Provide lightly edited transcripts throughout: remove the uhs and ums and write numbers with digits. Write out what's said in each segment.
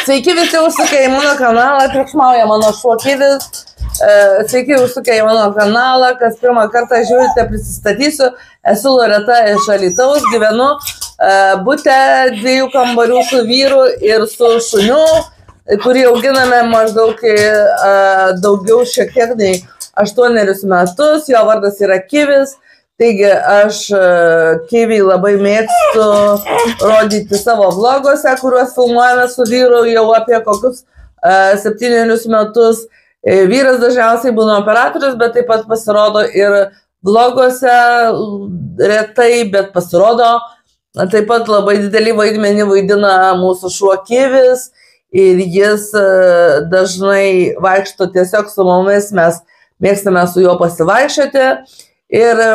Sveiki visi užsukę į mano kanalą, triukšmauja mano šuo Kivis. Sveiki užsukę į mano kanalą, kas pirmą kartą žiūrite, prisistatysiu. Esu Loreta iš Alytaus, gyvenu bute 2 kambarių su vyru ir su šuniu, kurį auginame maždaug daugiau šiek tiek nei 8 metus. Jo vardas yra Kivis. Taigi aš Kivį labai mėgstu rodyti savo vloguose, kuriuos filmuojame su vyru jau apie kokius 7 metus. Vyras dažniausiai būna operatorius, bet taip pat pasirodo ir vloguose retai, bet pasirodo. Taip pat labai didelį vaidmenį vaidina mūsų šuo Kivis ir jis dažnai vaikšto tiesiog su mumis, mes mėgstame su juo pasivaikščioti. Ir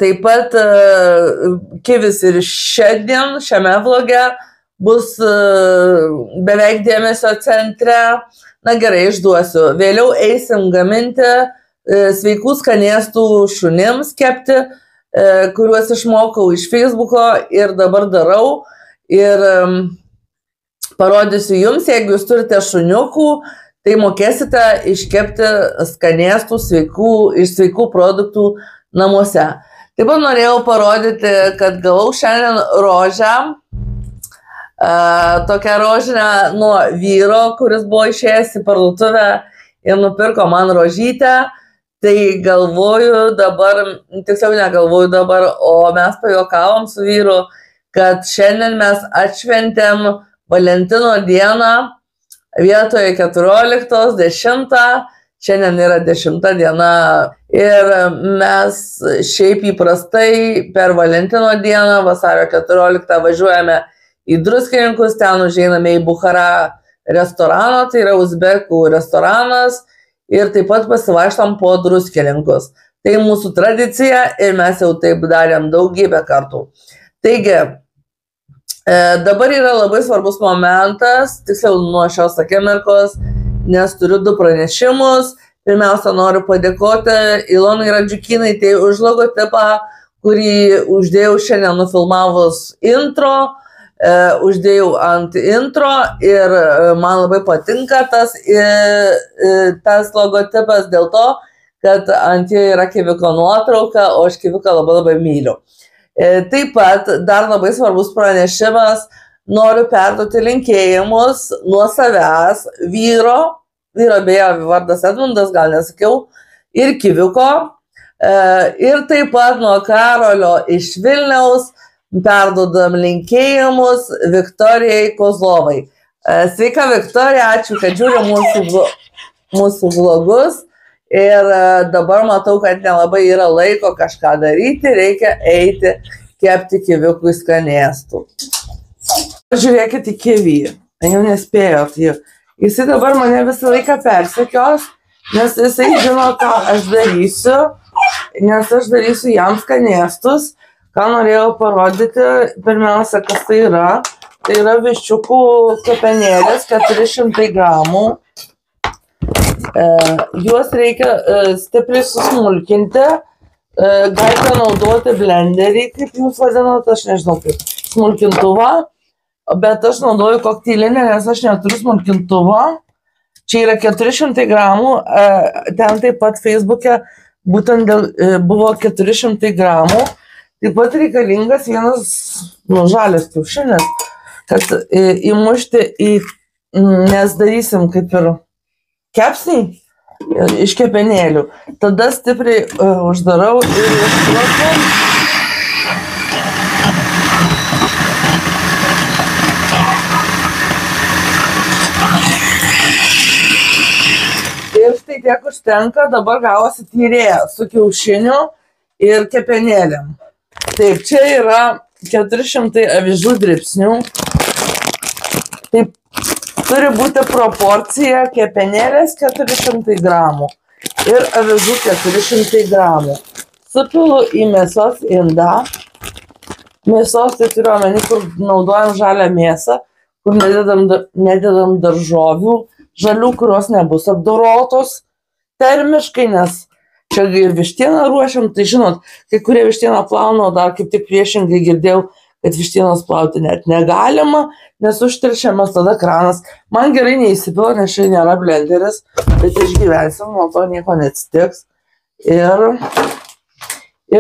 taip pat Kivis ir šiandien šiame vloge bus beveik dėmesio centre. Na gerai, išduosiu. Vėliau eisim gaminti sveikų skanėstų šunims kepti, kuriuos išmokau iš Facebooko ir dabar darau. Ir parodysiu jums, jeigu jūs turite šuniukų, tai mokėsite iškepti skanėstų iš sveikų produktų namuose. Taip pat norėjau parodyti, kad gavau šiandien rožę, tokią rožinę nuo vyro, kuris buvo išėjęs į parduotuvę ir nupirko man rožytę. Tai galvoju dabar, tiksliau negalvoju dabar, o mes pajuokavom su vyru, kad šiandien mes atšventėm Valentino dieną vietoje 14, 10. Šiandien yra 10 diena ir mes šiaip įprastai per Valentino dieną, vasario 14, važiuojame į Druskininkus, ten užeiname į Buchara restoraną, tai yra uzbekų restoranas, ir taip pat pasivaikštam po Druskininkus. Tai mūsų tradicija ir mes jau taip darėm daugybę kartų. Taigi, dabar yra labai svarbus momentas, tiksliau nuo šios akimirkos, nes turiu 2 pranešimus. Pirmiausia, noriu padėkoti Ilonai Radžiukynaitei už logotipą, kurį uždėjau šiandien nufilmavus intro. Uždėjau ant intro ir man labai patinka tas logotipas dėl to, kad ant jo yra Kiviko nuotrauka, o aš Kiviką labai myliu. Taip pat dar labai svarbus pranešimas, noriu perduoti linkėjimus nuo savęs, vyro beje vardas Edmundas, gal nesakiau, ir Kiviko, ir taip pat nuo Karolio iš Vilniaus perduodam linkėjimus Viktorijai Kozlovai. Sveika Viktorija, ačiū, kad žiūri mūsų vlogus ir dabar matau, kad nelabai yra laiko kažką daryti, reikia eiti kepti Kivikui skanėstų. Žiūrėkit į Kivį, jau nespėjot. Jisai dabar mane visą laiką persekios, nes jisai žino, ką aš darysiu, nes aš darysiu jam skanėstus. Ką norėjau parodyti, pirmiausia, kas tai yra. Tai yra viščiukų kepenėlės, 400 gramų. Juos reikia stipriai susmulkinti. Galite naudoti blenderį, kaip jūs vadinat, aš nežinau kaip, smulkintuvą. Bet aš naudoju koktylinę, nes aš neturiu smulkintuvo. Čia yra 400 gramų. Ten taip pat Facebook'e būtent buvo 400 gramų. Taip pat reikalingas vienas žalias kiaušinis, kad įmušti nes darysim kaip ir kepsnį iš kepenėlių. Tada stipriai uždarau ir išplaku. Ir štai tiek užtenka, dabar gavosi tyrėja su kiaušiniu ir kepenėlėm. Taip, čia yra 400 avižų dribsnių. Taip, turi būti proporcija kepenėlės 400 gramų ir avižų 400 gramų. Supilu į mėsos indą. Mėsos, tai turiu omeny, kur naudojam žalią mėsą, kur nededam daržovių, žalių, kurios nebus apdorotos termiškai, nes čia ir vištieną ruošiam, tai žinot, kai kurie vištieną plauna, o dar kaip tik priešingai girdėjau, kad vištienos plauti net negalima, nes užteršiamas tada kranas. Man gerai neįsipila, nes čia nėra blenderis, bet išgyvensim, nuo to nieko neatsitiks. Ir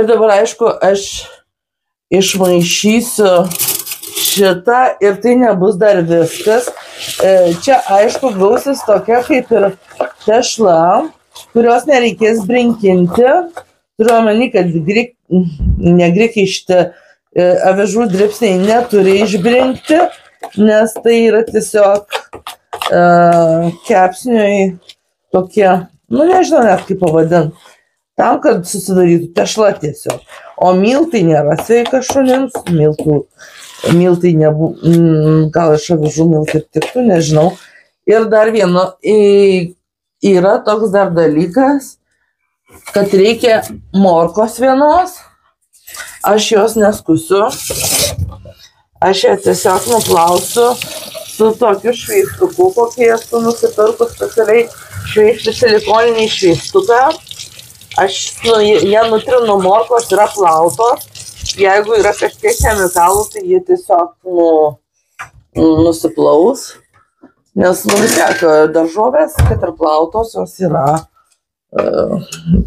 dabar, aišku, aš išmaišysiu šitą ir tai nebus dar viskas. Čia, aišku, gausis tokia kaip ir tešla, kurios nereikės brinkinti. Turiu omeny, kad negrikišti avižų dribsniai neturi išbrinkti, nes tai yra tiesiog kepsniui tokie, nu nežinau net kaip pavadinti, tam, kad susidarytų tešla tiesiog. O miltai nėra sveika šunims, miltai gal iš avižų miltai tiktų, nežinau. Ir dar vieno, yra toks dar dalykas, kad reikia morkos vienos. Aš jos neskusiu. Aš ją tiesiog nuplausiu su tokiu šveistuku, kokį esu nusipirkus specialiai šveisti silikoninį šveistuką. Aš ją nutrinu, morkos yra plautos. Jeigu yra kažkiek chemikalų, tai jie tiesiog nusiplaus. Nes vis tiek daržovės, kad ir plautos, jos yra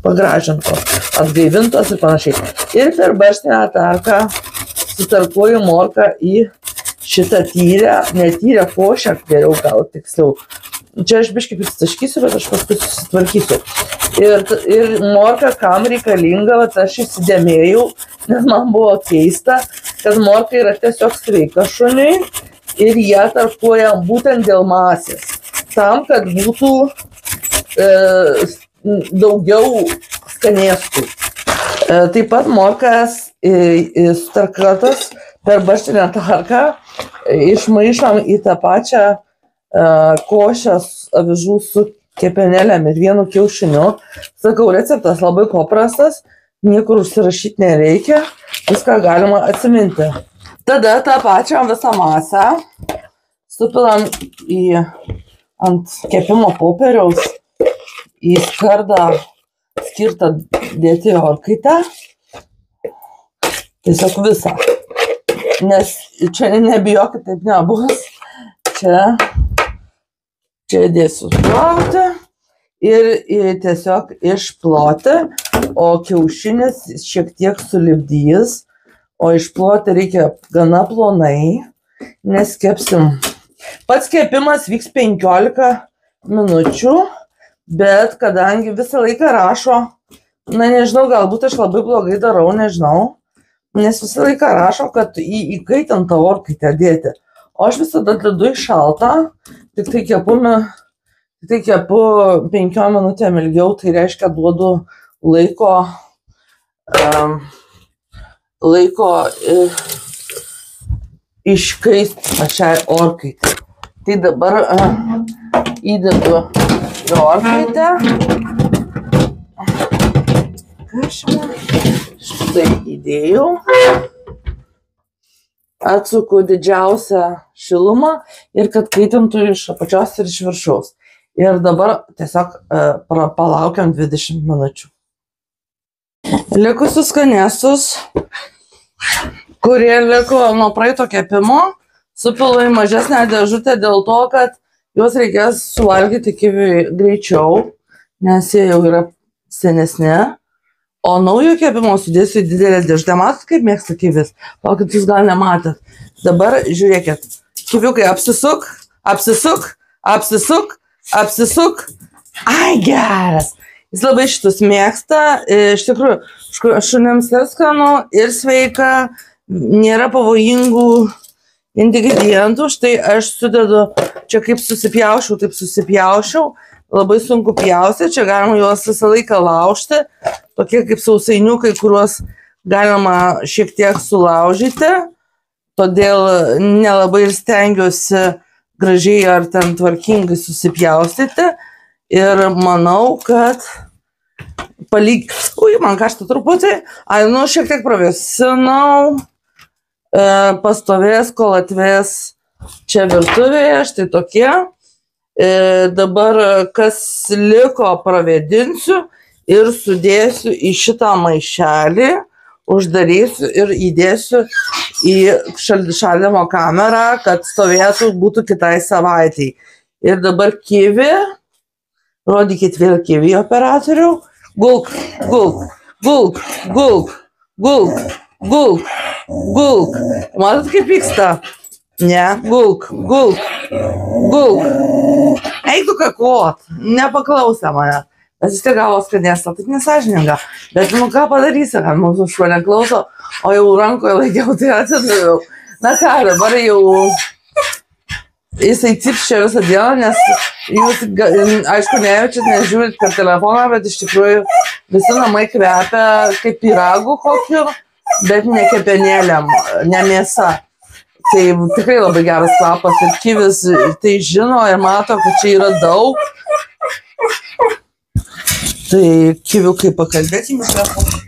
pagražintos, atgaivintos ir panašiai. Ir per barštinę tarką sutarkuoju morką į šitą netyrę košę, geriau gal tiksliau. Čia aš biškai prisitaškysiu, bet aš paskui susitvarkysiu. Ir morka kam reikalinga, bet aš įsidėmėjau, nes man buvo keista, kad morka yra tiesiog sveika šuniui ir ją tarkuoja būtent dėl masės. Tam, kad būtų daugiau skanėstų. Taip pat morkas sutarkuotas per barštinę tarką išmaišom į tą pačią košę avižų su kepenėlėm ir vienu kiaušiniu. Sakau, receptas labai paprastas, niekur užsirašyti nereikia, viską galima atsiminti. Tada tą pačią visą masę supilam ant kepimo popieriaus į skardą skirtą dėti orkaitę. Tiesiog visą. Nes čia nebijokit, taip nebus. Čia dėsiu plauti ir tiesiog išploti, o kiaušinis šiek tiek sulipdys, o išploti reikia gana plonai, nes kepsim. Pats kepimas vyks 15 minučių, bet kadangi visą laiką rašo, na nežinau, galbūt aš labai blogai darau, nežinau, nes visą laiką rašo, kad įkaitintą orkaitę dėti. O aš visada dedu į šaltą, tik tai kepu 5 minutėm ilgiau, tai reiškia duodu laiko iškaist pačiai orkaitę. Tai dabar įdedu į orkaitę. Štai įdėjau. Atsuku didžiausią šilumą ir kad kaitintų iš apačios ir iš viršaus. Ir dabar tiesiog palaukiam 20 minučių. Likusius skanėstus, kurie liko nuo praeito kepimo, supilu į mažesnę dėžutę dėl to, kad juos reikės suvalgyti kiviui greičiau, nes jie jau yra senesni. O naujo kepimo sudėsiu į didelę dėžutę. Matot, kaip mėgsta kivis? Palkit, jūs gal nematėt. Dabar žiūrėkit. Kiviukai apsisuk, apsisuk, apsisuk, apsisuk. Ai, geras. Jis labai šitus mėgsta. Iš tikrųjų, šunims ir skanu, ir sveika. Nėra pavojingų ingredientų. Štai aš sudedu, čia kaip susipjaušiau, taip susipjaušiau. Labai sunku pjausti, čia galima juos visą laiką laužti, tokie kaip sausainiukai, kuriuos galima šiek tiek sulaužyti, todėl nelabai ir stengiuosi gražiai ar ten tvarkingai susipjaustyti ir manau, kad man karšta truputį, šiek tiek pravėsinau, pastovės, kol atvės čia virtuvėje, štai tokie. Dabar kas liko pravėdinsiu ir sudėsiu į šitą maišelį, uždarysiu ir įdėsiu į šaldymo kamerą, kad stovėtų, būtų kitai savaitei. Ir dabar kivi, rodykit vėl kivi operatorių, gulk, gulk, gulk, gulk, gulk, gulk, gulk. Matot, kaip vyksta? Ne, gulk, gulk, gulk. Eik tu kakot, nepaklausė mane. Bet vis tiek gavo skanėstą, taip nesažininga. Bet nu ką padarysi, kad mūsų šuo neklauso, o jau rankoje laikiau, tai atidaviau. Na ką, dabar jau jisai cipščia visą dieną, nes jūs, aišku, nejaučiat, nežiūrit per telefoną, bet iš tikrųjų visi namai kvepia kaip pyragų kokiu, bet ne kepenėlėm, ne mėsa. Tai tikrai labai geras kvapas ir kivis tai žino ir mato, kad čia yra daug. Tai kiviukai, pakalbėk į mikrofoną.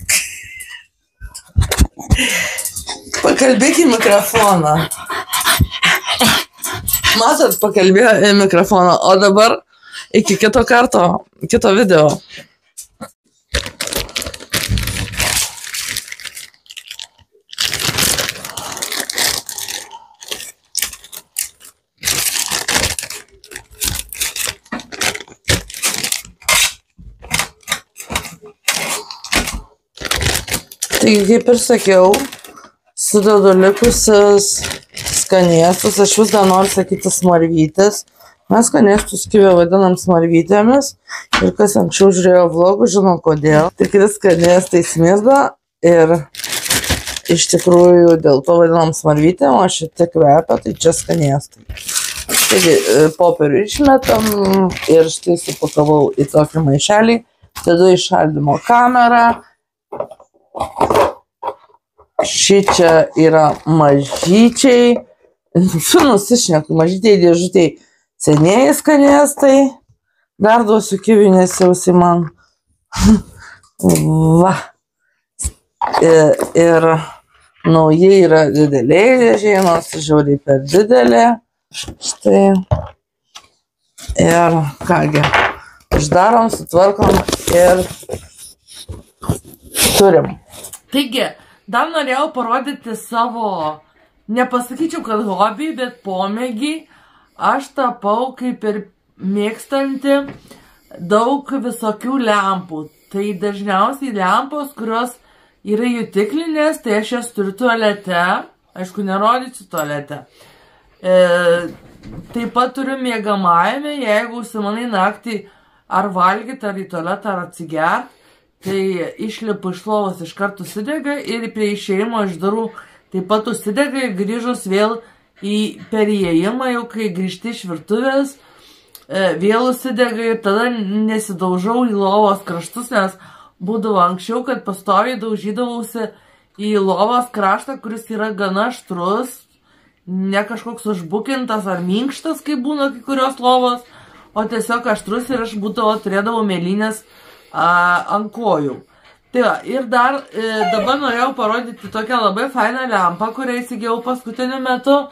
Pakalbėk į mikrofoną. Matot, pakalbėjo į mikrofoną. O dabar iki kito karto, kito video. Taigi, kaip ir sakiau, sudedu likusius skanėstus, aš vis dar noriu sakyti smarvytės. Mes skanėstus kivę vadinam smarvytėmis ir kas anksčiau žiūrėjo vlogų, žino kodėl. Tikri skanėstai smirda ir iš tikrųjų dėl to vadinam smarvytėm, o šitie kvepia, tai čia skanėstai. Taigi, popierių išmetam ir štai supakavau į tokį maišelį, dedu į šaldymo kamerą. Šičia yra mažyčiai, nusišneku, mažyčiai dėžutėj senieji skanėstai. Dar duosiu kiviui, nes jausiai man. Va. Ir nauji yra dideliai dėžiai, nors žiauriai per didelė. Štai. Ir kągi, uždarom, sutvarkom ir turim. Taigi, dar norėjau parodyti savo, nepasakyčiau, kad hobį, bet pomėgį. Aš tapau kaip ir mėgstanti daug visokių lempų. Tai dažniausiai lempos, kurios yra jutiklinės, tai aš jas turiu tualete. Aišku, nerodysiu tualete. Taip pat turiu miegamajame, jeigu užsimanai naktį ar valgyti, ar į tualetą, ar atsigert. Tai išlipu iš lovos iš karto užsidega ir prie išėjimo iš durų taip pat užsidega ir grįžus vėl per įėjimą, jau kai grįžti iš virtuvės, vėl užsidega ir tada nesidaužau į lovos kraštus, nes būdavo anksčiau, kad pastoviai daužydavausi į lovos kraštą, kuris yra gana aštrus, ne kažkoks užbukintas ar minkštas, kaip būna kai kurios lovos, o tiesiog aštrus ir aš turėdavau mėlynės ant kojų. Tai va, ir dar dabar norėjau parodyti tokią labai fainą lempą, kurią įsigijau paskutiniu metu.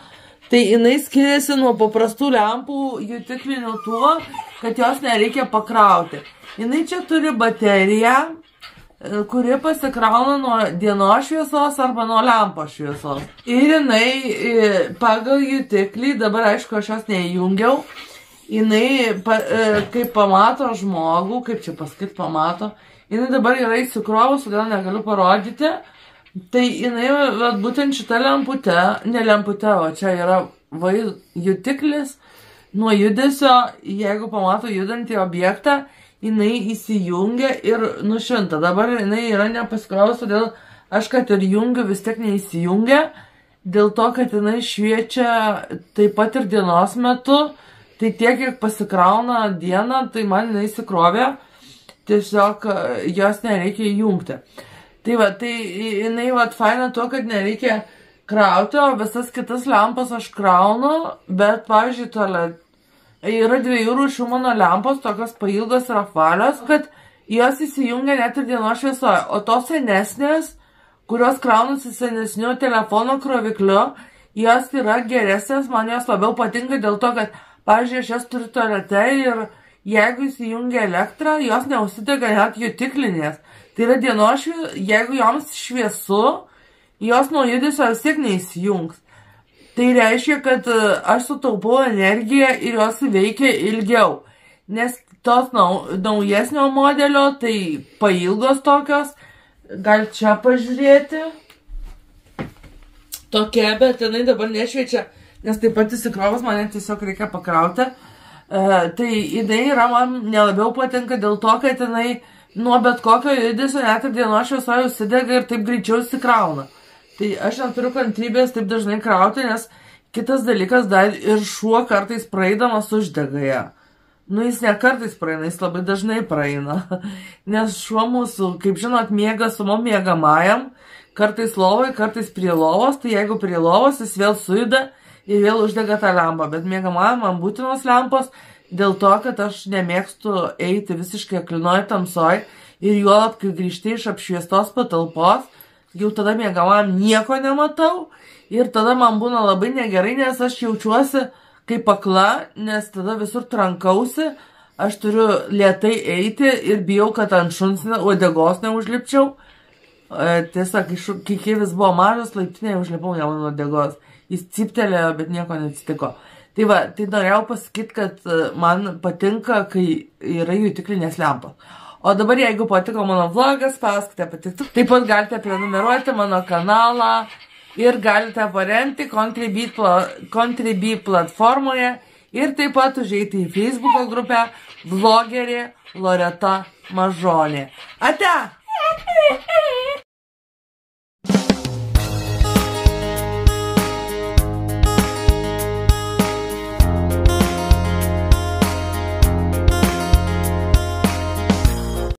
Tai jinai skiriasi nuo paprastų lempų jutiklinių tuo, kad jos nereikia pakrauti. Jinai čia turi bateriją, kuri pasikrauna nuo dienos šviesos arba nuo lempos šviesos. Ir jinai pagal jutiklį, dabar aišku aš jos neįjungiau, jinai, kaip pamato žmogų, kaip čia pasakyti pamato, jinai dabar yra įsikrovus, todėl negaliu parodyti. Tai jinai, būtent šita lempute, ne lempute, o čia yra jutiklis nuo judesio, jeigu pamato judantį objektą, jinai įsijungia ir nušvinta. Dabar jinai yra nepasikrovus, todėl aš, kad ir jungiu, vis tiek neįsijungia, dėl to, kad jinai šviečia taip pat ir dienos metu. Tai tiek, kiek pasikrauna dieną, tai man jinai įsikrovė, tiesiog jos nereikia įjungti. Tai va, tai jinai faina tuo, kad nereikia krauti, o visas kitas lempas aš kraunu, bet, pavyzdžiui, yra 2 rūšių mano lempos, tokios pailgos ir apvalios, kad jos įsijungia net ir dienos šviesoje, o tos senesnės, kurios kraunasi senesniu telefono krovikliu, jos yra geresnės, man jos labiau patinka dėl to, kad pavyzdžiui, aš jas turiu tualete ir jeigu įsijungia elektrą, jos neužsidega net jutiklinės. Tai yra dienošviesa, jeigu joms šviesu, jos nuo judesio vis tiek neįsijungs. Tai reiškia, kad aš sutaupau energiją ir jos veikia ilgiau. Nes tos naujesnio modelio, tai pailgos tokios, gal čia pažiūrėti. Tokia, bet jinai dabar nešviečia, nes taip pat įsikrovas mane tiesiog reikia pakrauti. Tai jinai yra man nelabiau patinka dėl to, kad jinai nuo bet kokio judesio net ir dienos šviesoje užsidega ir taip greičiau įsikrauna. Tai aš neturiu kantrybės taip dažnai krauti, nes kitas dalykas dar ir šuo kartais praeidamas uždega ją. Nu, jis ne kartais praeina, jis labai dažnai praeina. Nes šuo mūsų, kaip žinot, miega su mum miegamajam, kartais lovai, kartais prie lovos, tai jeigu prie lovos jis vėl sujuda ir vėl uždega tą lempą. Bet miegamajam man būtinos lempos dėl to, kad aš nemėgstu eiti visiškai aklinoj tamsoj ir juolab, kai grįžti iš apšviestos patalpos, jau tada miegamajam nieko nematau ir tada man būna labai negerai, nes aš jaučiuosi kaip akla, nes tada visur trankausi, aš turiu lėtai eiti ir bijau, kad ant šuns uodegos neužlipčiau. Tiesiog, kai Kivis buvo mažas, laiptinėje užlipau jam ant uodegos. Jis ciptelėjo, bet nieko neatsitiko. Tai va, tai norėjau pasakyti, kad man patinka, kai yra jutiklinės lempos. O dabar, jeigu patiko mano vlogas, spauskite patikti. Taip pat galite prenumeruoti mano kanalą ir galite paremti Contribui platformoje ir taip pat užeiti į Facebooko grupę Vlogerė Loreta Mažonė. Ate!